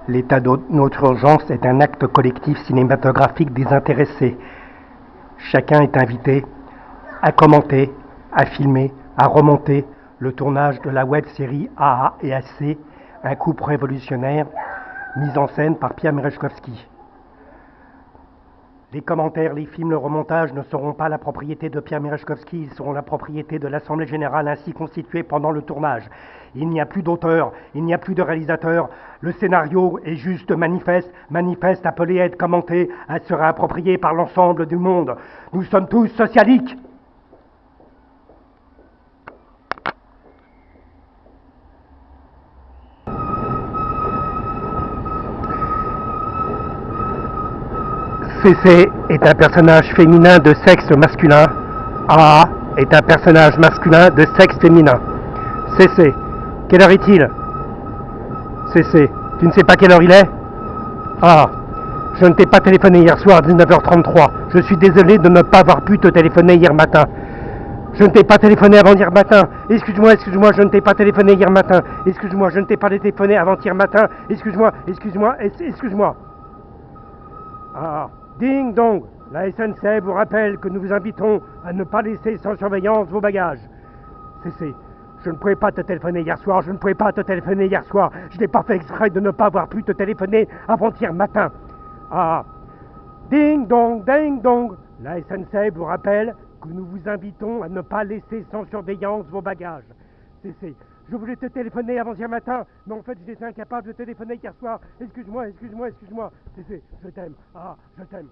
L'état de notre urgence est un acte collectif cinématographique désintéressé. Chacun est invité à commenter, à filmer, à remonter le tournage de la web-série AA et AC, un couple révolutionnaire, mise en scène par Pierre Merejkovski. Les commentaires, les films, le remontage ne seront pas la propriété de Pierre Merejkovski, ils seront la propriété de l'Assemblée Générale ainsi constituée pendant le tournage. Il n'y a plus d'auteur, il n'y a plus de réalisateur, le scénario est juste manifeste appelé à être commenté, à se réapproprier par l'ensemble du monde. Nous sommes tous socialiques. CC est un personnage féminin de sexe masculin. AA est un personnage masculin de sexe féminin. CC, quelle heure est-il? CC, tu ne sais pas quelle heure il est? Ah, je ne t'ai pas téléphoné hier soir à 19h33. Je suis désolé de ne pas avoir pu te téléphoner hier matin. Je ne t'ai pas téléphoné avant hier matin. Excuse-moi, je ne t'ai pas téléphoné hier matin. Excuse-moi, je ne t'ai pas téléphoné avant-hier matin. Excuse-moi. Ah, ding dong, la SNCF vous rappelle que nous vous invitons à ne pas laisser sans surveillance vos bagages. CC, je ne pouvais pas te téléphoner hier soir, je n'ai pas fait exprès de ne pas avoir pu te téléphoner avant-hier matin. Ah, ding dong, la SNCF vous rappelle que nous vous invitons à ne pas laisser sans surveillance vos bagages. CC, je voulais te téléphoner avant-hier matin, mais en fait j'étais incapable de téléphoner hier soir. Excuse-moi. CC, je t'aime. Ah, je t'aime.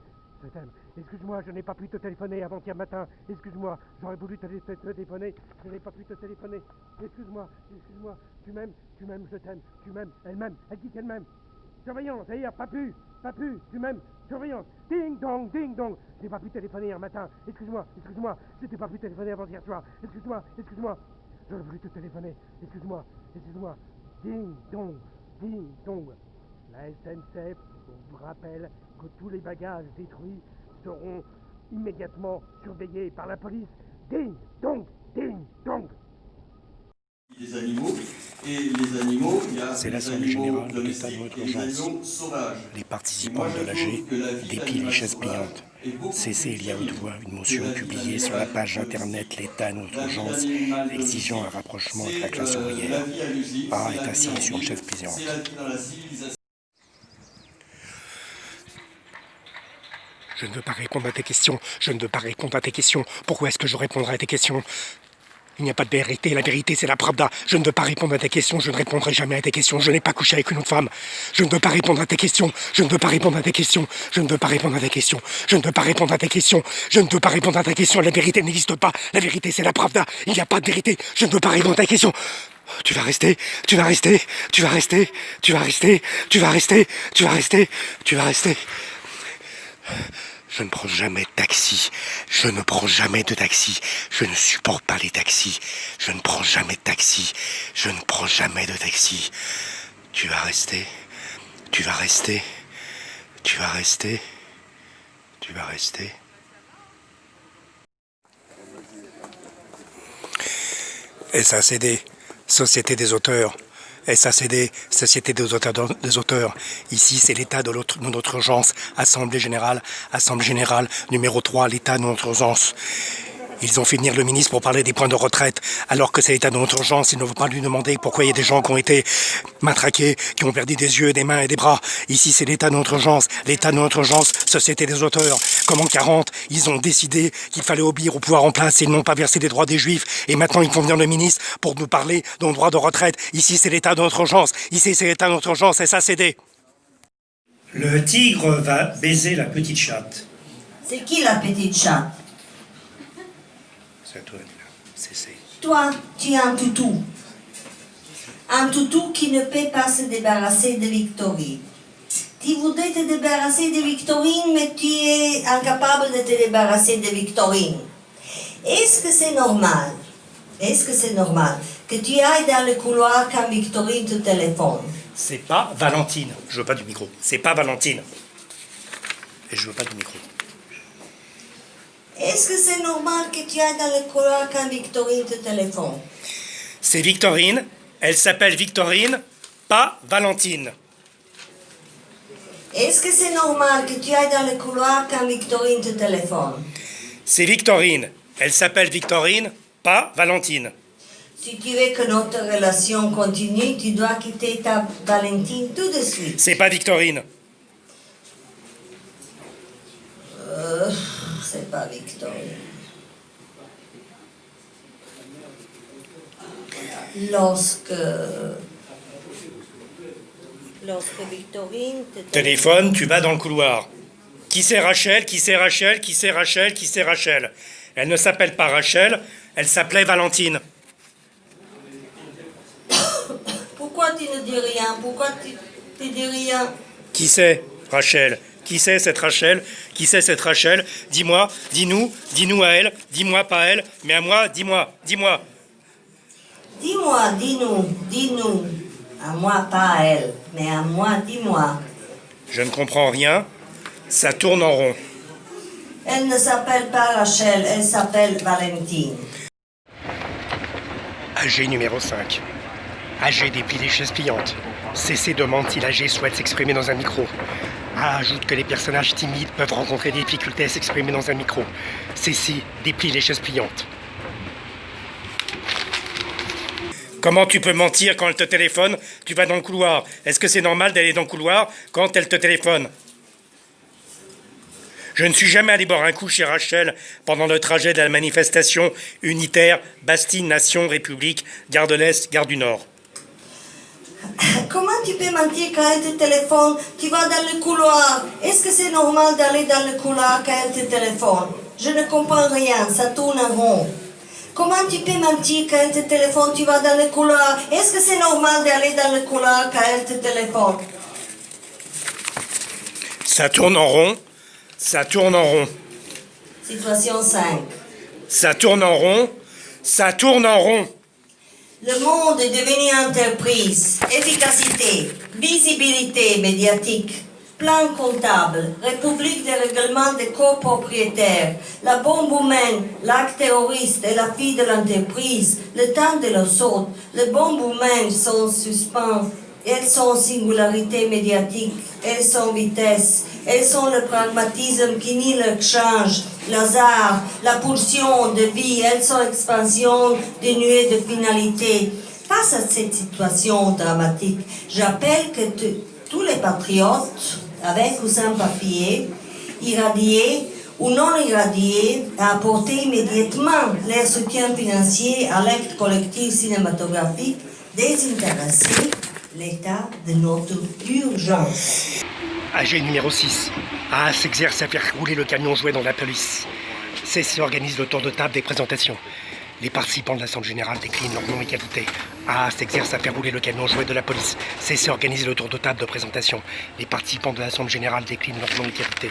Excuse-moi, je n'ai pas pu te téléphoner avant-hier matin. Excuse-moi, j'aurais voulu te téléphoner, je n'ai pas pu te téléphoner. Excuse-moi. Tu m'aimes, je t'aime. Tu m'aimes, elle m'aime, elle dit qu'elle m'aime. Surveillance, c'est-à-dire, pas pu, tu m'aimes, surveillance. Ding dong. J'ai pas pu téléphoner hier matin. Excuse-moi, je t'ai pas pu téléphoner avant-hier soir. Excuse-moi. J'aurais voulu te téléphoner. Excuse-moi. Ding dong. La SNCF vous rappelle que tous les bagages détruits seront immédiatement surveillés par la police. Ding dong. Les animaux, et les animaux, il y a C'est des l'Assemblée animaux générale de l'état domestiques de et des urgence. animaux sauvages. Les Et participants moi, de je l'AG trouve que la vie dépilent les d'animal chaises sauvage pliantes. est beaucoup CC plus lia haute terrible voix une que motion la vie publiée sur la d'animal page domestique. internet L'état de notre La vie urgence, d'animal exigeant un domestique, rapprochement avec la c'est classe la ouvrière. vie à l'usine, A c'est est la vie assis en sur une ville, chaise pliante. c'est la vie dans la civilisation. Je ne veux pas répondre à tes questions. Pourquoi est-ce que je répondrai à tes questions? Il n'y a pas de vérité, la vérité c'est la pravda. Je ne veux pas répondre à tes questions, je ne répondrai jamais à tes questions. Je n'ai pas couché avec une autre femme. Je ne veux pas répondre à tes questions. La vérité n'existe pas. La vérité c'est la pravda. Il n'y a pas de vérité. Je ne veux pas répondre à tes questions. Tu vas rester. Je ne prends jamais de taxi. Je ne supporte pas les taxis. Je ne prends jamais de taxi. Tu vas rester. SACD, Société des auteurs. SACD, Société des auteurs. Ici, c'est l'état de notre urgence. Assemblée générale, numéro 3, l'état de notre urgence. Ils ont fait venir le ministre pour parler des points de retraite, alors que c'est l'état de notre urgence. Ils ne vont pas lui demander pourquoi il y a des gens qui ont été matraqués, qui ont perdu des yeux, des mains et des bras. Ici, c'est l'état de notre urgence. L'état de notre urgence, Société des auteurs. Comme en 40, ils ont décidé qu'il fallait obéir au pouvoir en place et ils n'ont pas versé les droits des juifs. Et maintenant, ils font venir le ministre pour nous parler de nos droits de retraite. Ici, c'est l'état de notre urgence. SACD. Le tigre va baiser la petite chatte. C'est qui la petite chatte? C'est à toi, c'est. Toi, tu as un toutou. Un toutou qui ne peut pas se débarrasser de Victorine. Tu voudrais te débarrasser de Victorine, mais tu es incapable de te débarrasser de Victorine. Est-ce que c'est normal que tu ailles dans le couloir quand Victorine te téléphone? C'est pas Valentine. Je veux pas du micro. C'est pas Valentine. Et je veux pas du micro. Est-ce que c'est normal que tu ailles dans le couloir quand Victorine te téléphone? C'est Victorine. Elle s'appelle Victorine, pas Valentine. Est-ce que c'est normal que tu ailles dans le couloir quand Victorine te téléphone? C'est Victorine. Elle s'appelle Victorine, pas Valentine. Si tu veux que notre relation continue, tu dois quitter ta Valentine tout de suite. C'est pas Victorine. C'est pas Victorine. Lorsque Victorine te Téléphone, tu vas dans le couloir. Qui c'est Rachel? Qui c'est Rachel? Qui c'est Rachel? Qui c'est Rachel? Elle ne s'appelle pas Rachel, elle s'appelait Valentine. Pourquoi tu ne dis rien? Pourquoi tu dis rien? Qui c'est Rachel? Qui c'est cette Rachel? Qui c'est cette Rachel? Dis-moi, dis-nous à elle, dis-moi pas elle, mais à moi, dis-moi. Dis-moi, dis-nous. À moi, pas à elle, mais à moi, dis-moi. Je ne comprends rien, ça tourne en rond. Elle ne s'appelle pas Rachel, elle s'appelle Valentine. AG numéro 5. AG déplie les chaises pliantes. CC demande si l'AG souhaite s'exprimer dans un micro. A ajoute que les personnages timides peuvent rencontrer des difficultés à s'exprimer dans un micro. CC déplie les chaises pliantes. Comment tu peux mentir quand elle te téléphone? Tu vas dans le couloir. Est-ce que c'est normal d'aller dans le couloir quand elle te téléphone? Je ne suis jamais allé boire un coup chez Rachel pendant le trajet de la manifestation unitaire Bastille, Nation, République, Gare de l'Est, Gare du Nord. Comment tu peux mentir quand elle te téléphone? Tu vas dans le couloir. Est-ce que c'est normal d'aller dans le couloir quand elle te téléphone? Je ne comprends rien, ça tourne en rond. Comment tu peux mentir quand elle te téléphone? Tu vas dans le couloir. Est-ce que c'est normal d'aller dans le couloir quand elle te téléphone? Ça tourne en rond. Ça tourne en rond. Situation 5. Ça tourne en rond. Ça tourne en rond. Le monde est devenu entreprise, efficacité, visibilité médiatique, plan comptable, république des règlements des copropriétaires, la bombe humaine, l'acte terroriste et la fille de l'entreprise, le temps de leur saute, les bombes humaines sont suspens, elles sont singularité médiatique, elles sont vitesse, elles sont le pragmatisme qui nie le change, l'hasard, la pulsion de vie, elles sont expansion dénuée de finalité. Face à cette situation dramatique, j'appelle que tous les patriotes, avec ou sans papier, irradiés ou non irradiés, à apporter immédiatement leur soutien financier à l'acte collectif cinématographique désintéressé, l'état de notre urgence. AG numéro 6. A s'exerce à faire rouler le camion jouet dans la police. CC organise le tour de table des présentations. Les participants de l'Assemblée Générale déclinent leur nom et qualité. A s'exerce à faire rouler le camion jouet de la police. CC organise le tour de table de présentation. Les participants de l'Assemblée Générale déclinent leur nom et qualité.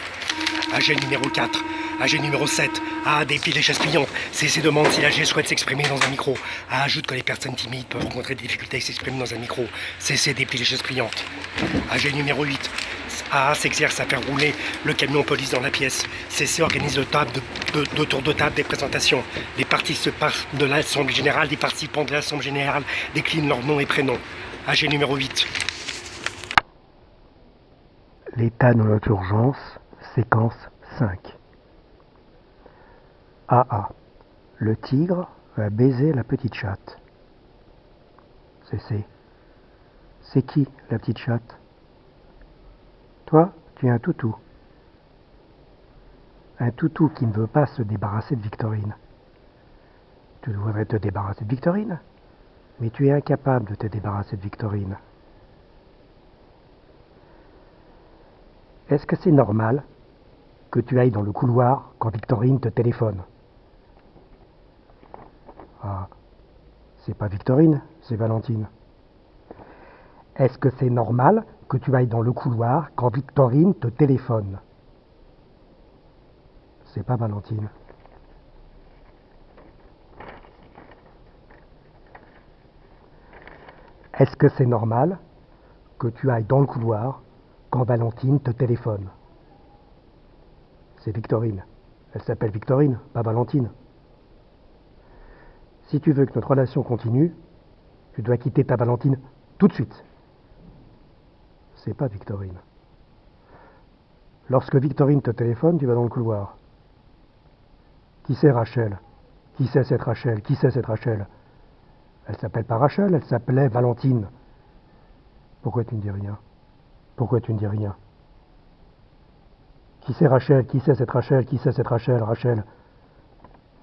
AG numéro 4. AG numéro 7. A déplie les chaises pliantes. CC demande si l'AG souhaite s'exprimer dans un micro. A ajoute que les personnes timides peuvent rencontrer des difficultés à s'exprimer dans un micro. CC déplie les chaises pliantes. AG numéro 8. A s'exerce à faire rouler le camion police dans la pièce. CC organise le tour de table des présentations. Les participants de l'Assemblée Générale, des participants de l'Assemblée Générale déclinent leurs noms et prénoms. AG numéro 8. L'état de notre urgence, séquence 5. AA. Le tigre va baiser la petite chatte. CC. C'est qui la petite chatte? Toi, tu es un toutou. Un toutou qui ne veut pas se débarrasser de Victorine. Tu voudrais te débarrasser de Victorine, mais tu es incapable de te débarrasser de Victorine. Est-ce que c'est normal que tu ailles dans le couloir quand Victorine te téléphone? Ah, c'est pas Victorine, c'est Valentine. Est-ce que c'est normal que tu ailles dans le couloir quand Victorine te téléphone? C'est pas Valentine. Est-ce que c'est normal que tu ailles dans le couloir quand Valentine te téléphone? C'est Victorine. Elle s'appelle Victorine, pas Valentine. Si tu veux que notre relation continue, tu dois quitter ta Valentine tout de suite. C'est pas Victorine. Lorsque Victorine te téléphone, tu vas dans le couloir. Qui c'est Rachel? Qui c'est cette Rachel? Qui c'est cette Rachel? Elle s'appelle pas Rachel, elle s'appelait Valentine. Pourquoi tu ne dis rien? Pourquoi tu ne dis rien? Qui c'est Rachel? Qui c'est cette Rachel? Qui c'est cette Rachel? Rachel.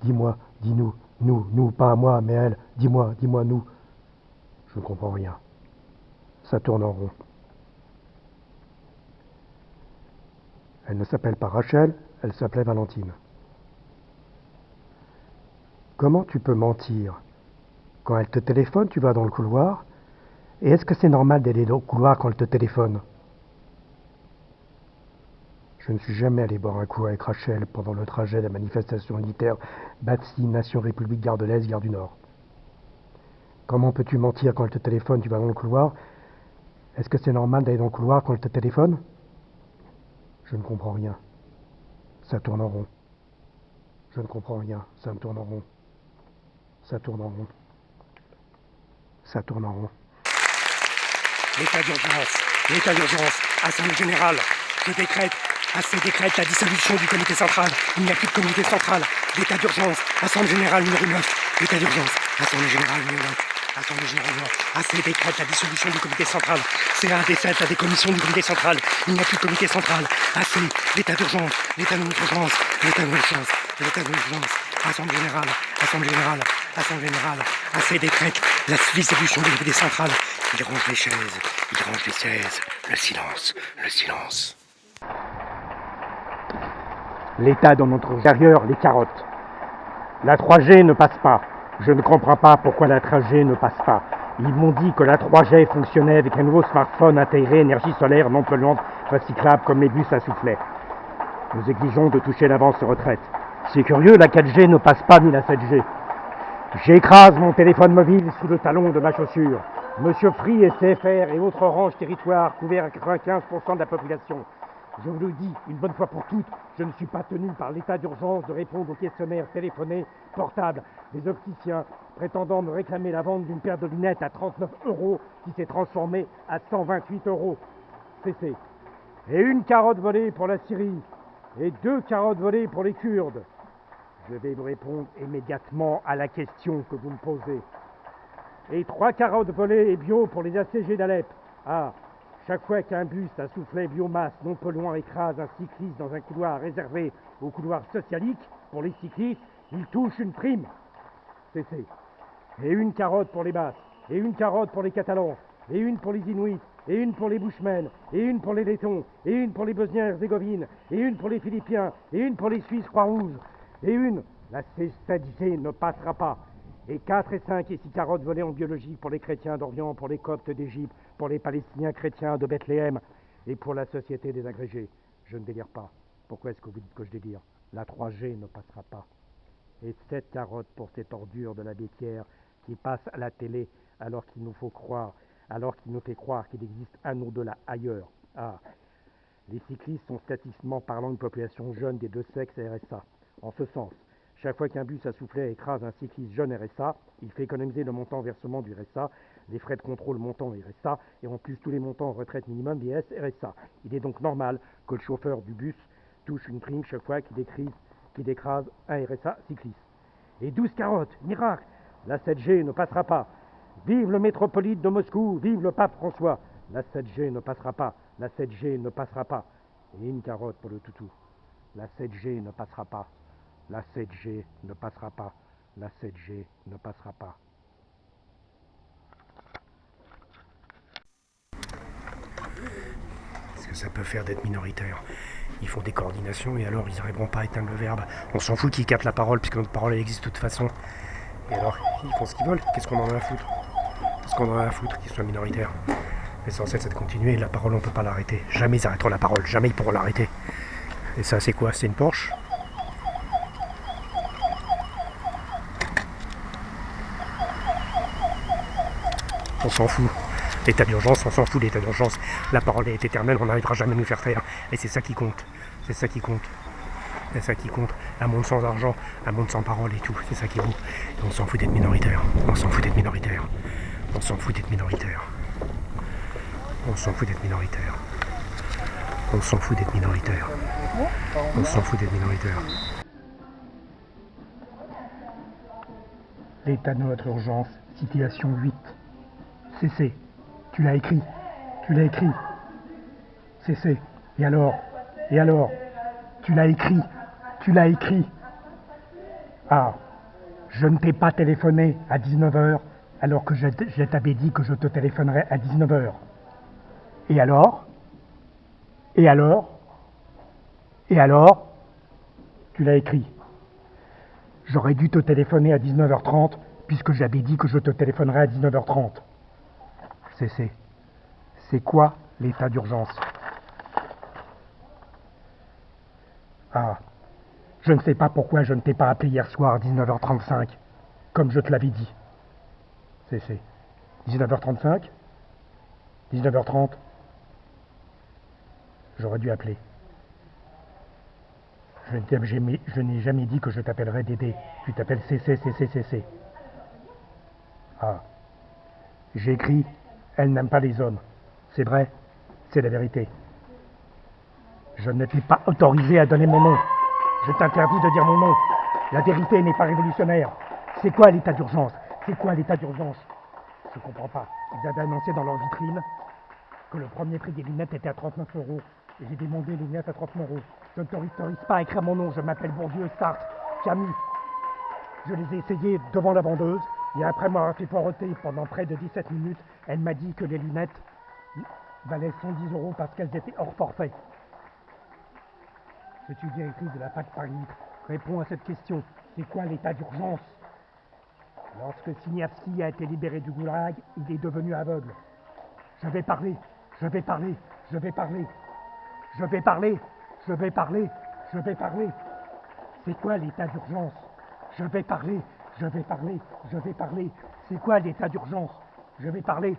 Dis-moi, dis-nous, nous, pas moi, mais elle. Dis-moi, nous. Je ne comprends rien. Ça tourne en rond. Elle ne s'appelle pas Rachel, elle s'appelait Valentine. Comment tu peux mentir? Quand elle te téléphone, tu vas dans le couloir. Et est-ce que c'est normal d'aller dans le couloir quand elle te téléphone? Je ne suis jamais allé boire un coup avec Rachel pendant le trajet de la manifestation unitaire Bastille, Nation, République, Gare de l'Est, Gare du Nord. Comment peux-tu mentir quand elle te téléphone, tu vas dans le couloir? Est-ce que c'est normal d'aller dans le couloir quand elle te téléphone? Je ne comprends rien. Ça tourne en rond. Je ne comprends rien. Ça me tourne en rond. Ça tourne en rond. Ça tourne en rond. L'état d'urgence, Assemblée générale, je décrète la dissolution du comité central. Il n'y a plus de comité central. L'état d'urgence, Assemblée générale numéro 9. L'état d'urgence, Assemblée générale numéro 9. Assemblée générale 9. AC décrète la dissolution du comité central. CA décède la décommission du comité central. Il n'y a plus de comité central. AC, l'état d'urgence, l'état d'urgence, l'état d'urgence, l'état d'urgence. Assemblée générale, Assemblée générale, Assemblée générale. AC décrète la dissolution du comité central. Il range les chaises, il range les chaises. Le silence, le silence. L'état dans notre intérieur, les carottes. La 3G ne passe pas. Je ne comprends pas pourquoi la 3G ne passe pas. Ils m'ont dit que la 3G fonctionnait avec un nouveau smartphone intégré énergie solaire non polluante recyclable comme les bus à soufflet. Nous exigeons de toucher l'avance retraite. C'est curieux, la 4G ne passe pas ni la 7G. J'écrase mon téléphone mobile sous le talon de ma chaussure. Monsieur Free et CFR et autres Orange Territoire couverts à 95% de la population. Je vous le dis, une bonne fois pour toutes, je ne suis pas tenu par l'état d'urgence de répondre aux questionnaires téléphonés, portables, des opticiens prétendant me réclamer la vente d'une paire de lunettes à 39 € qui s'est transformée à 128 €. CC. Et une carotte volée pour la Syrie. Et 2 carottes volées pour les Kurdes. Je vais vous répondre immédiatement à la question que vous me posez. Et 3 carottes volées et bio pour les ACG d'Alep. Ah, chaque fois qu'un bus à soufflet biomasse non polluant écrase un cycliste dans un couloir réservé au couloir socialique pour les cyclistes, il touche une prime. CC. Et une carotte pour les Basques, et une carotte pour les Catalans, et une pour les Inuits, et une pour les Bushmen, et une pour les Lettons, et une pour les Bosniens-Herzégovines, et une pour les Philippiens, et une pour les Suisses Croix-Rouge, et une, la C7G ne passera pas. Et 4 et 5 et 6 carottes volées en biologie pour les chrétiens d'Orient, pour les Coptes d'Égypte, pour les Palestiniens chrétiens de Bethléem et pour la société des agrégés. Je ne délire pas. Pourquoi est-ce que vous dites que je délire? La 3G ne passera pas. Et 7 carottes pour cette ordure de la Bétière qui passe à la télé alors qu'il nous faut croire, alors qu'il nous fait croire qu'il existe un au-delà ailleurs. Ah, les cyclistes sont statistiquement parlant une population jeune des deux sexes et RSA. En ce sens, chaque fois qu'un bus à soufflet écrase un cycliste jeune RSA, il fait économiser le montant versement du RSA, les frais de contrôle montant RSA, et en plus tous les montants en retraite minimum des RSA. Il est donc normal que le chauffeur du bus touche une prime chaque fois qu'il écrase un RSA cycliste. Et 12 carottes, miracle, la 7G ne passera pas. Vive le métropolite de Moscou, vive le pape François. La 7G ne passera pas, la 7G ne passera pas. Et une carotte pour le toutou. La 7G ne passera pas. La 7G ne passera pas. La 7G ne passera pas. Qu'est-ce que ça peut faire d'être minoritaire? Ils font des coordinations et alors ils n'arriveront pas à éteindre le verbe. On s'en fout qu'ils captent la parole puisque notre parole elle existe de toute façon. Et alors ils font ce qu'ils veulent. Qu'est-ce qu'on en a à foutre? Qu'est-ce qu'on en a à foutre qu'ils soient minoritaires? L'essentiel c'est de continuer. La parole on peut pas l'arrêter. Jamais ils arrêteront la parole. Jamais ils pourront l'arrêter. Et ça c'est quoi? C'est une Porsche? On s'en fout. L'état d'urgence, on s'en fout de l'état d'urgence. La parole est éternelle, on n'arrivera jamais à nous faire taire. Et c'est ça qui compte. C'est ça qui compte. C'est ça qui compte. Un monde sans argent, un monde sans parole et tout. C'est ça qui est beau. Et on s'en fout d'être minoritaire. On s'en fout d'être minoritaire. On s'en fout d'être minoritaire. On s'en fout d'être minoritaire. On s'en fout d'être minoritaire. On s'en fout d'être minoritaire. L'état de notre urgence, situation 8. Cessez. Tu l'as écrit. Tu l'as écrit. Cessez. Et alors? Et alors? Tu l'as écrit. Tu l'as écrit. Ah. Je ne t'ai pas téléphoné à 19h alors que je t'avais dit que je te téléphonerais à 19h. Et alors? Et alors? Et alors? Tu l'as écrit. J'aurais dû te téléphoner à 19h30 puisque j'avais dit que je te téléphonerais à 19h30. Cessez. C'est quoi l'état d'urgence? Ah. Je ne sais pas pourquoi je ne t'ai pas appelé hier soir à 19h35, comme je te l'avais dit. Cessez. 19h35? 19h30? J'aurais dû appeler. Je n'ai jamais dit que je t'appellerais Dédé. Tu t'appelles CC. Ah. J'ai écrit « Elle n'aime pas les hommes ». C'est vrai, c'est la vérité. Je ne t'ai pas autorisé à donner mon nom. Je t'interdis de dire mon nom. La vérité n'est pas révolutionnaire. C'est quoi l'état d'urgence? C'est quoi l'état d'urgence? Je comprends pas. Ils avaient annoncé dans leur vitrine que le premier prix des lunettes était à 39 €. Et j'ai demandé les lunettes à 30 €. Je ne t'autorise pas à écrire mon nom. Je m'appelle Bourdieu, Sartre, Camus. Je les ai essayées devant la vendeuse. Et après m'avoir fait poireauter pendant près de 17 minutes, elle m'a dit que les lunettes valaient 110 € parce qu'elles étaient hors forfait. Je suis directrice de la fac Paris. Réponds à cette question. C'est quoi l'état d'urgence? Lorsque Siniavski a été libéré du goulag, il est devenu aveugle. Je vais parler. Je vais parler. Je vais parler. Je vais parler. Je vais parler. Je vais parler. C'est quoi l'état d'urgence? Je vais parler. Je vais parler. Je vais parler. C'est quoi l'état d'urgence? Je vais parler.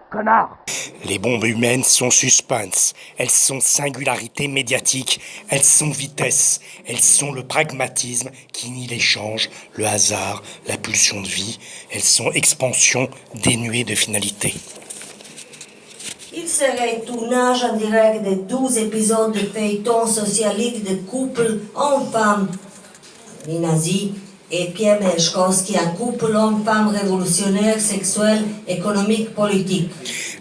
Connard! Les bombes humaines sont suspense, elles sont singularité médiatique, elles sont vitesse, elles sont le pragmatisme qui nie l'échange, le hasard, la pulsion de vie, elles sont expansion dénuée de finalité. Il serait tournage en direct de 12 épisodes de feuilleton socialiste de couple homme-femme, les nazis, et Pierre Merezhkovski, un couple homme-femme révolutionnaire, sexuel, économique, politique.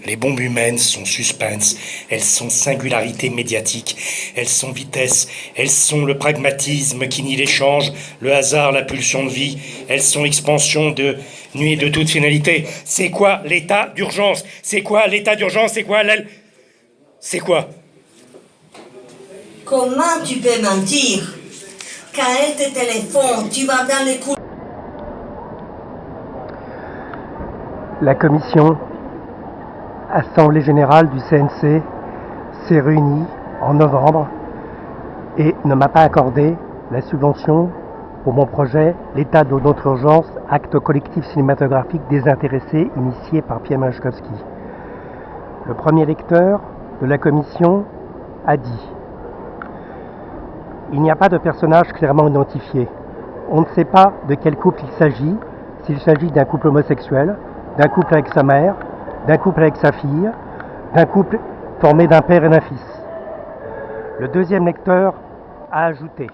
Les bombes humaines sont suspense, elles sont singularité médiatique, elles sont vitesse, elles sont le pragmatisme qui nie l'échange, le hasard, la pulsion de vie, elles sont expansion de nuée de toute finalité. C'est quoi l'état d'urgence? C'est quoi l'état d'urgence? C'est quoi C'est quoi? Comment tu peux mentir? Quand elle te téléphone, tu vas dans les coups. La commission Assemblée générale du CNC s'est réunie en novembre et ne m'a pas accordé la subvention pour mon projet L'état de notre urgence, acte collectif cinématographique désintéressé initié par Pierre Merezhkovski. Le premier lecteur de la commission a dit: il n'y a pas de personnage clairement identifié. On ne sait pas de quel couple il s'agit, s'il s'agit d'un couple homosexuel, d'un couple avec sa mère, d'un couple avec sa fille, d'un couple formé d'un père et d'un fils. Le deuxième lecteur a ajouté: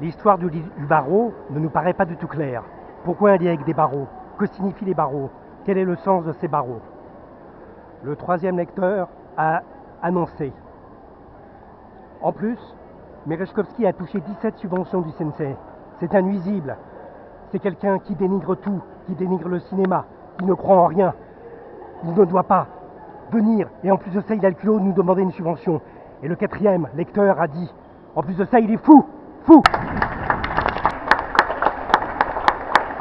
l'histoire du barreau ne nous paraît pas du tout claire. Pourquoi un lien avec des barreaux? Que signifient les barreaux? Quel est le sens de ces barreaux? Le troisième lecteur a annoncé: en plus, Merezhkovski a touché 17 subventions du CNC. C'est un nuisible. C'est quelqu'un qui dénigre tout, qui dénigre le cinéma, qui ne croit en rien. Il ne doit pas venir. Et en plus de ça, il a le culot de nous demander une subvention. Et le quatrième lecteur a dit: en plus de ça, il est fou. Fou.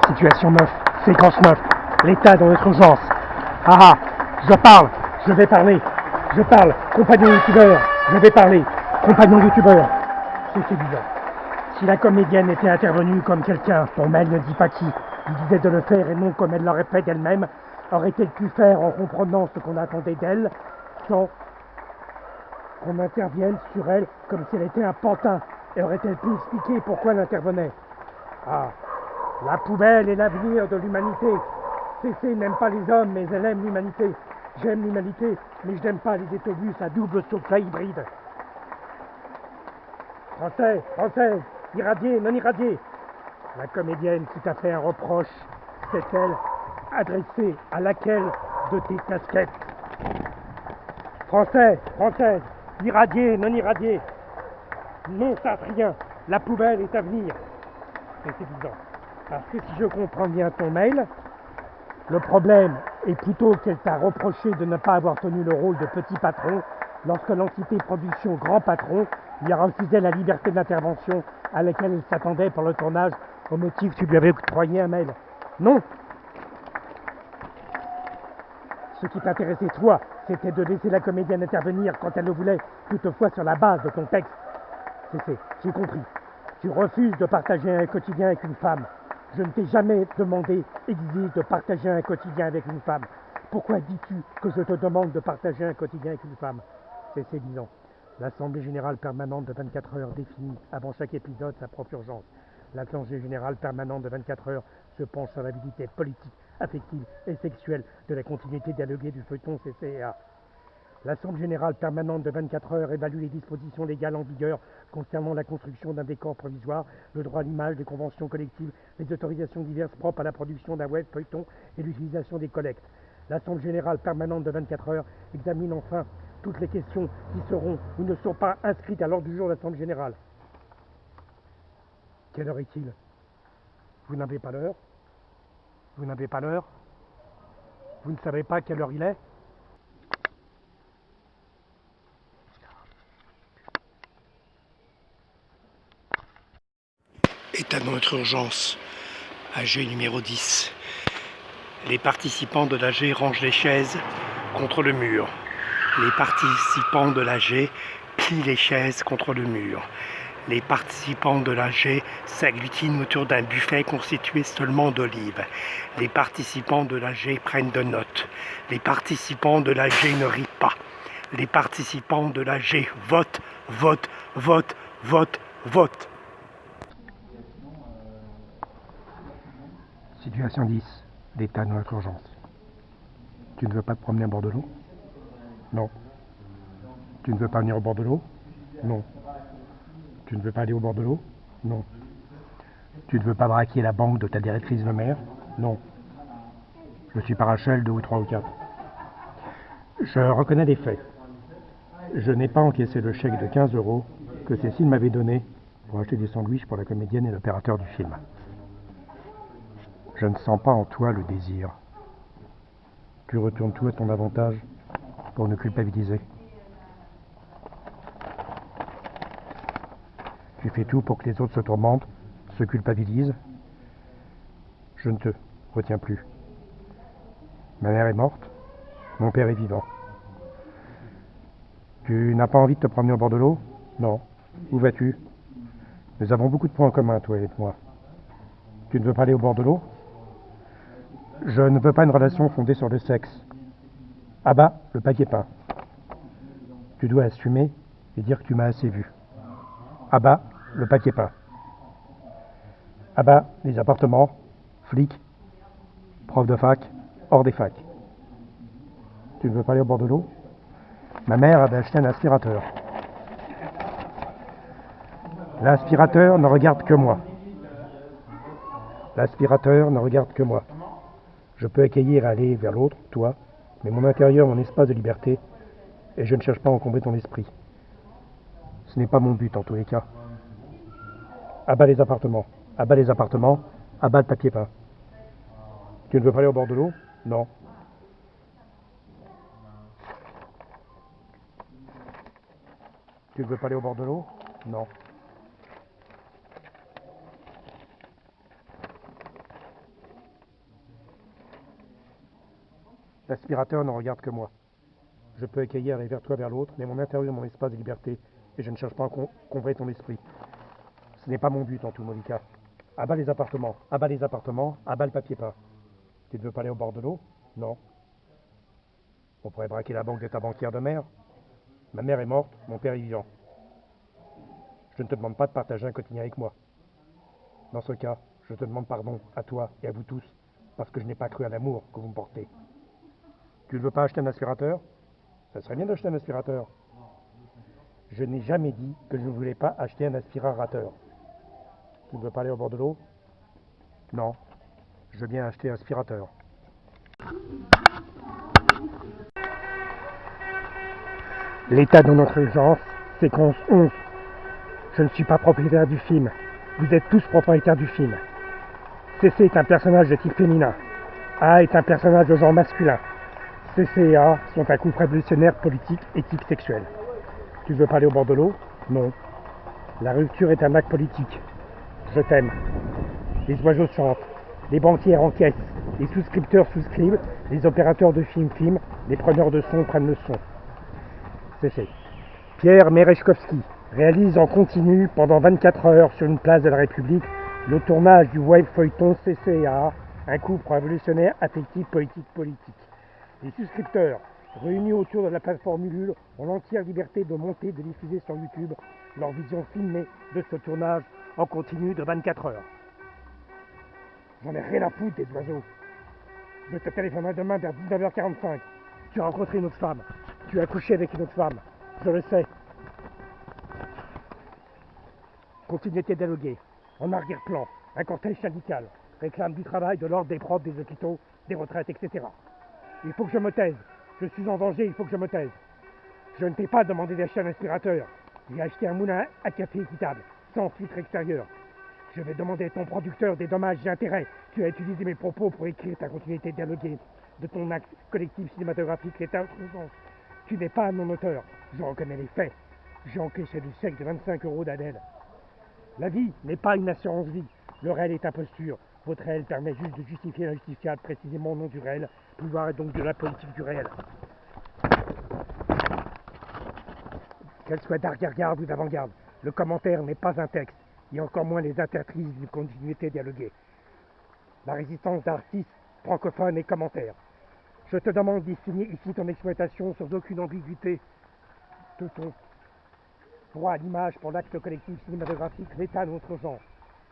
Situation 9, séquence 9, l'état dans notre urgence. Ah ah, je parle, je vais parler. Je parle, compagnon youtubeur, je vais parler. Compagnon youtubeur. C'est évident. Si la comédienne était intervenue comme quelqu'un, dont elle ne dit pas qui, lui disait de le faire et non comme elle l'aurait fait d'elle-même, aurait-elle pu faire en comprenant ce qu'on attendait d'elle, sans qu'on intervienne sur elle comme si elle était un pantin, et aurait-elle pu expliquer pourquoi elle intervenait? Ah, la poubelle est l'avenir de l'humanité. CC n'aime pas les hommes, mais elle aime l'humanité. J'aime l'humanité, mais je n'aime pas les autobus à double sofa hybride. Français, Française, irradiés, non irradiés. La comédienne qui t'a fait un reproche, c'est elle adressée à laquelle de tes casquettes? Français, Française, irradiés, non irradiés. Non, ça rien. La poubelle est à venir. C'est évident. Parce que si je comprends bien ton mail, le problème est plutôt qu'elle t'a reproché de ne pas avoir tenu le rôle de petit patron lorsque l'entité production grand patron lui a refusé la liberté d'intervention à laquelle elle s'attendait pour le tournage au motif que tu lui avais octroyé un mail. Non. Ce qui t'intéressait, toi, c'était de laisser la comédienne intervenir quand elle le voulait, toutefois sur la base de ton texte. J'ai compris. Tu refuses de partager un quotidien avec une femme. Je ne t'ai jamais demandé, exigé de partager un quotidien avec une femme. Pourquoi dis-tu que je te demande de partager un quotidien avec une femme? C'est séduisant. L'Assemblée générale permanente de 24 heures définit, avant chaque épisode, sa propre urgence. L'Assemblée générale permanente de 24 heures se penche sur l'habilité politique, affective et sexuelle de la continuité dialoguée du feuilleton CCA. L'Assemblée générale permanente de 24 heures évalue les dispositions légales en vigueur concernant la construction d'un décor provisoire, le droit à l'image, les conventions collectives, les autorisations diverses propres à la production d'un web feuilleton et l'utilisation des collectes. L'Assemblée générale permanente de 24 heures examine enfin toutes les questions qui seront ou ne sont pas inscrites à l'ordre du jour de l'Assemblée générale. Quelle heure est-il? Vous n'avez pas l'heure? Vous n'avez pas l'heure? Vous ne savez pas quelle heure il est? État de notre urgence, AG numéro 10. Les participants de l'AG rangent les chaises contre le mur. Les participants de l'AG plient les chaises contre le mur. Les participants de l'AG s'agglutinent autour d'un buffet constitué seulement d'olives. Les participants de l'AG prennent de notes. Les participants de l'AG ne rient pas. Les participants de l'AG votent, votent, votent, votent, votent. Situation 10. L'état de notre urgence. Tu ne veux pas te promener à bord de l'eau? Non. Tu ne veux pas venir au bord de l'eau? Non. Tu ne veux pas aller au bord de l'eau? Non. Tu ne veux pas braquer la banque de ta directrice de mer? Non. Je suis pas Rachel, 2 ou 3 ou 4. Je reconnais des faits. Je n'ai pas encaissé le chèque de 15 € que Cécile m'avait donné pour acheter des sandwichs pour la comédienne et l'opérateur du film. Je ne sens pas en toi le désir. Tu retournes tout à ton avantage pour nous culpabiliser. Tu fais tout pour que les autres se tourmentent, se culpabilisent. Je ne te retiens plus. Ma mère est morte, mon père est vivant. Tu n'as pas envie de te promener au bord de l'eau? Non. Où vas-tu? Nous avons beaucoup de points en commun, toi et moi. Tu ne veux pas aller au bord de l'eau? Je ne veux pas une relation fondée sur le sexe. Ah bah, le paquet peint. Tu dois assumer et dire que tu m'as assez vu. Ah bah, le paquet peint. Ah bah, les appartements, flics, profs de fac, hors des facs. Tu ne veux pas aller au bord de l'eau? Ma mère avait acheté un aspirateur. L'aspirateur ne regarde que moi. L'aspirateur ne regarde que moi. Je peux accueillir et aller vers l'autre, toi, mais mon intérieur, mon espace de liberté, et je ne cherche pas à encombrer ton esprit. Ce n'est pas mon but en tous les cas. Abat les appartements, abat les appartements, abat le papier peint. Tu ne veux pas aller au bord de l'eau? Non. Tu ne veux pas aller au bord de l'eau? Non. L'aspirateur ne regarde que moi. Je peux accueillir et vers toi, vers l'autre, mais mon intérieur, mon espace de liberté, et je ne cherche pas à convaincre ton esprit. Ce n'est pas mon but en tout, Monica. Abat les appartements, abat les appartements, abat le papier peint. Tu ne veux pas aller au bord de l'eau? Non. On pourrait braquer la banque de ta banquière de mère. Ma mère est morte, mon père est vivant. Je ne te demande pas de partager un quotidien avec moi. Dans ce cas, je te demande pardon à toi et à vous tous, parce que je n'ai pas cru à l'amour que vous me portez. Tu ne veux pas acheter un aspirateur? Ça serait bien d'acheter un aspirateur. Je n'ai jamais dit que je ne voulais pas acheter un aspirateur. Tu ne veux pas aller au bord de l'eau? Non. Je veux bien acheter un aspirateur. L'état de notre urgence, c'est qu'on... Je ne suis pas propriétaire du film. Vous êtes tous propriétaires du film. CC est un personnage de type féminin. A est un personnage de genre masculin. CC et A sont un couple révolutionnaire politique, éthique, sexuel. Tu veux pas aller au bord de l'eau? Non. La rupture est un acte politique. Je t'aime. Les oiseaux chantent. Les banquières encaissent. Les souscripteurs souscrivent. Les opérateurs de filment. Les preneurs de son prennent le son. CC. Pierre Merechkovski réalise en continu pendant 24 heures sur une place de la République le tournage du web feuilleton CCA, un couple révolutionnaire affectif politique. Les souscripteurs, réunis autour de la plateforme Ulule, ont l'entière liberté de monter, de diffuser sur YouTube leur vision filmée de ce tournage en continu de 24 heures. J'en ai rien à foutre des oiseaux. Je te téléphonerai demain vers 19h45. Tu as rencontré une autre femme. Tu as couché avec une autre femme. Je le sais. Continuité dialoguée. En arrière-plan, un cortège syndical réclame du travail, de l'ordre, des profs, des hôpitaux, des retraites, etc. Il faut que je me taise. Je suis en danger, il faut que je me taise. Je ne t'ai pas demandé d'acheter un aspirateur. J'ai acheté un moulin à café équitable, sans filtre extérieur. Je vais demander à ton producteur des dommages et intérêts. Tu as utilisé mes propos pour écrire ta continuité dialoguée de ton acte collectif cinématographique, l'état d'urgence. Tu n'es pas un non-auteur. Je reconnais les faits. J'ai encaissé du chèque de 25 € d'Adèle. La vie n'est pas une assurance vie. Le réel est imposture. Votre réel permet juste de justifier l'injustifiable, précisément au nom du réel. Pouvoir est donc de la politique du réel. Qu'elle soit d'arrière-garde ou d'avant-garde, le commentaire n'est pas un texte, et encore moins les intertrices d'une continuité dialoguée. La résistance d'artistes francophones et commentaires. Je te demande d'estimer ici ton exploitation sans aucune ambiguïté de ton droit à l'image pour l'acte collectif cinématographique, l'état de notre genre.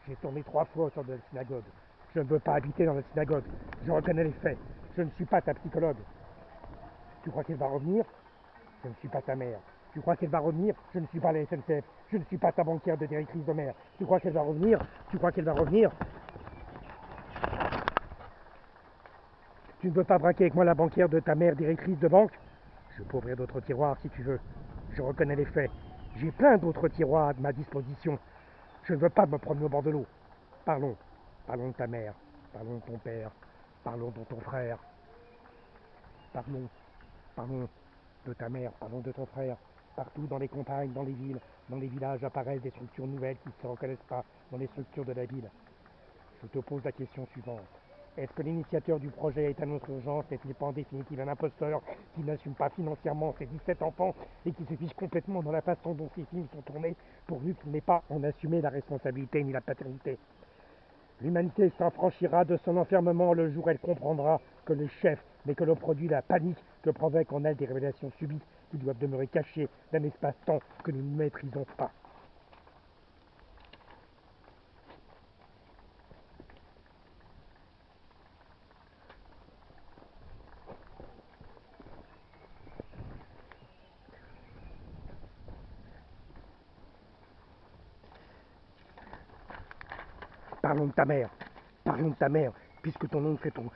J'ai tourné 3 fois autour de la synagogue. Je ne veux pas habiter dans la synagogue. Je reconnais les faits. Je ne suis pas ta psychologue. Tu crois qu'elle va revenir? Je ne suis pas ta mère. Tu crois qu'elle va revenir? Je ne suis pas la SNCF. Je ne suis pas ta banquière de directrice de mer. Tu crois qu'elle va revenir? Tu crois qu'elle va revenir? Tu ne veux pas braquer avec moi la banquière de ta mère directrice de banque? Je peux ouvrir d'autres tiroirs si tu veux. Je reconnais les faits. J'ai plein d'autres tiroirs à ma disposition. Je ne veux pas me promener au bord de l'eau. Parlons. Parlons de ta mère. Parlons de ton père. Parlons de ton frère. Parlons. Parlons de ta mère. Parlons de ton frère. Partout dans les campagnes, dans les villes, dans les villages apparaissent des structures nouvelles qui ne se reconnaissent pas dans les structures de la ville. Je te pose la question suivante. Est-ce que l'initiateur du projet est à notre urgence n'est-il pas en définitive un imposteur qui n'assume pas financièrement ses 17 enfants et qui se fiche complètement dans la façon dont ces films sont tournés pourvu qu'il n'ait pas en assumé la responsabilité ni la paternité? L'humanité s'affranchira de son enfermement le jour où elle comprendra que le chef n'est que le produit de la panique que provoquent en elle des révélations subites qui doivent demeurer cachées d'un espace-temps que nous ne maîtrisons pas. Parlons de ta mère. Parlons de ta mère, puisque ton oncle est ton...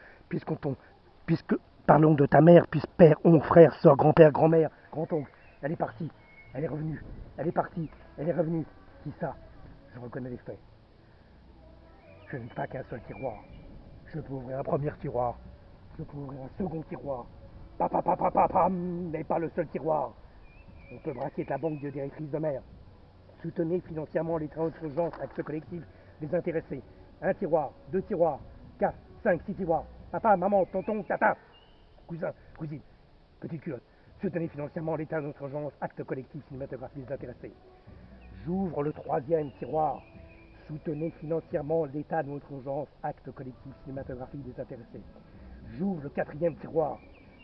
Parlons de ta mère, puisque père, oncle, frère, soeur, grand-père, grand-mère, grand-oncle. Elle est partie. Elle est revenue. Elle est partie. Elle est revenue. Qui ça? Je reconnais les faits. Je n'ai pas qu'un seul tiroir. Je peux ouvrir un premier tiroir. Je peux ouvrir un second tiroir. Pam, n'est pas le seul tiroir. On peut braquer la banque de directrice de mer. Soutenez financièrement les travaux d'urgence avec ce collectif désintéressé. Un tiroir, 2 tiroirs, 4, 5, 6 tiroirs. Papa, maman, tonton, tata, cousin, cousine, petite culotte. Soutenez financièrement l'état de notre urgence, acte collectif cinématographique désintéressé. J'ouvre le 3e tiroir. Soutenez financièrement l'état de notre urgence, acte collectif cinématographique désintéressé. J'ouvre le 4e tiroir.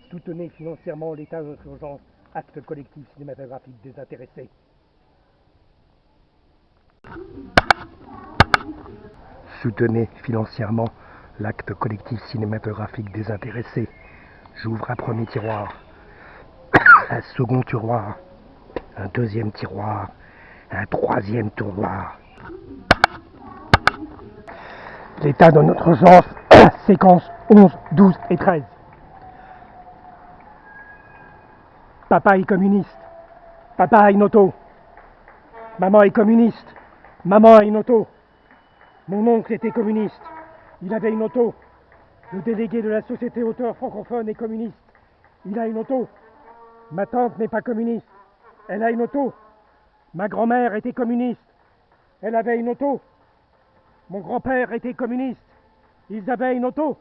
Soutenez financièrement l'état de notre urgence, acte collectif cinématographique désintéressé. Soutenez financièrement l'acte collectif cinématographique désintéressé. J'ouvre un premier tiroir, un second tiroir, un deuxième tiroir, un troisième tiroir. L'état de notre urgence, séquence 11, 12 et 13. Papa est communiste. Papa a une auto. Maman est communiste. Maman a une auto. Mon oncle était communiste. Il avait une auto. Le délégué de la Société auteur francophone est communiste. Il a une auto. Ma tante n'est pas communiste. Elle a une auto. Ma grand-mère était communiste. Elle avait une auto. Mon grand-père était communiste. Ils avaient une auto.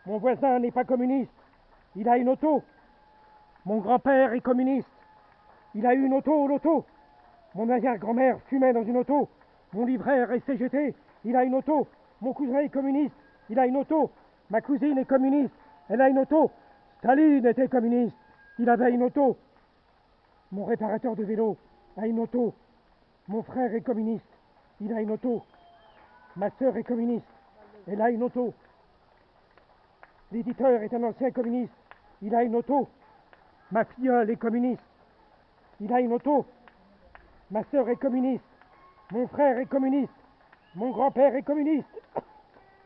Mon voisin n'est pas communiste. Il a une auto. Mon grand-père est communiste. Il a eu une auto, l'auto. Mon arrière-grand-mère fumait dans une auto. Mon libraire est CGT. Il a une auto. Mon cousin est communiste. Il a une auto. Ma cousine est communiste. Elle a une auto. Staline était communiste. Il avait une auto. Mon réparateur de vélo a une auto. Mon frère est communiste. Il a une auto. Ma sœur est communiste. Elle a une auto. L'éditeur est un ancien communiste. Il a une auto. Ma filleule est communiste. Il a une auto. Ma sœur est communiste. Mon frère est communiste. Mon grand-père est communiste.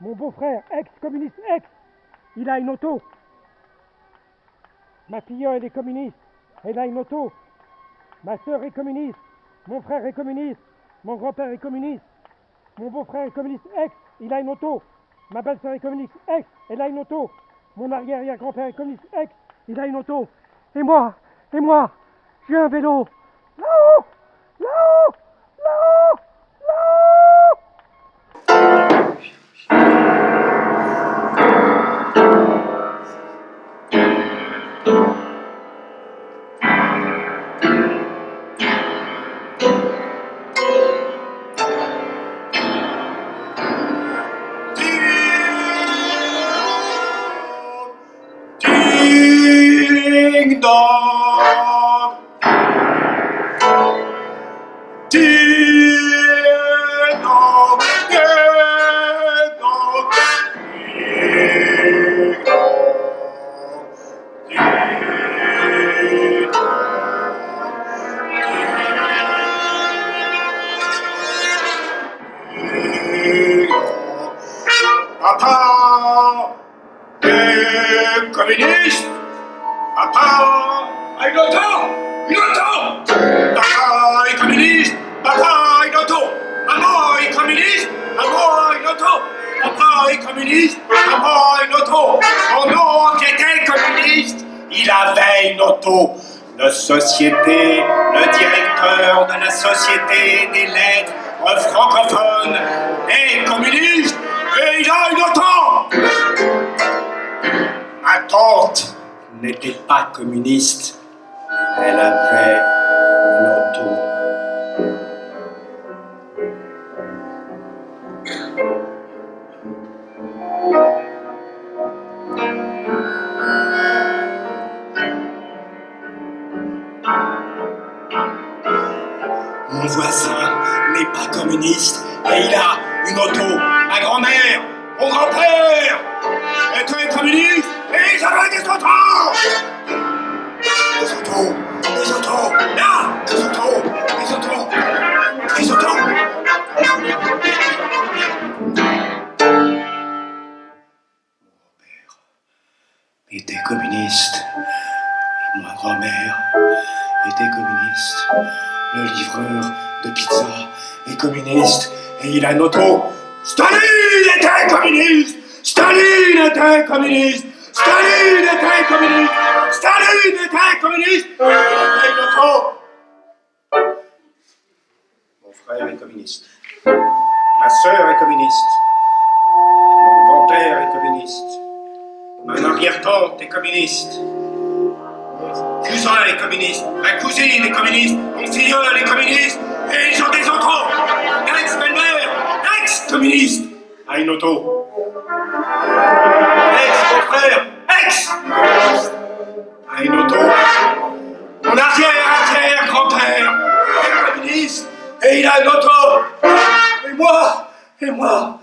Mon beau-frère, ex-communiste, il a une auto. Ma filleule est communiste. Elle a une auto. Ma sœur est communiste. Mon frère est communiste. Mon grand-père est communiste. Mon beau-frère est communiste, il a une auto. Ma belle-sœur est communiste, elle a une auto. Mon arrière-grand-père est communiste, il a une auto. Et moi, j'ai un vélo. Là-haut, là-haut, là-haut, Ding dong! Ding dong! Ding dong! Ding dong! Ding dong! Papa est communiste! Papa a une auto! Une auto! Papa est communiste! Papa a une auto! Maman est communiste! Maman a une auto! Papa est communiste! Maman a une auto! Mon oncle était communiste! Il avait une auto! Le société, le directeur de la Société des lettres francophones est communiste! Et il a une auto! Ma tante n'était pas communiste, elle avait une auto. Mon voisin n'est pas communiste et il a une auto. Ma grand-mère, mon grand-père étaient communistes et ils avaient des autos! Des autos, là! Des autos! Mon père était communiste et ma grand-mère était communiste. Le livreur de pizza est communiste et il a une auto. Staline était communiste! Staline était communiste! Staline était communiste! Staline était communiste! Il avait une auto. Mon frère est communiste. Ma sœur est communiste. Mon grand-père est communiste. Ma arrière-tante est communiste. Mon cousin est communiste. Ma cousine est communiste. Mon filleul est communiste. Et ils ont des autos. Ex-belle-mère, ex-communiste, a une auto. Ex-beau-frère, ex-communiste, a une auto. Mon arrière-grand-père est communiste et il a une auto. Et moi, j'ai un vélo.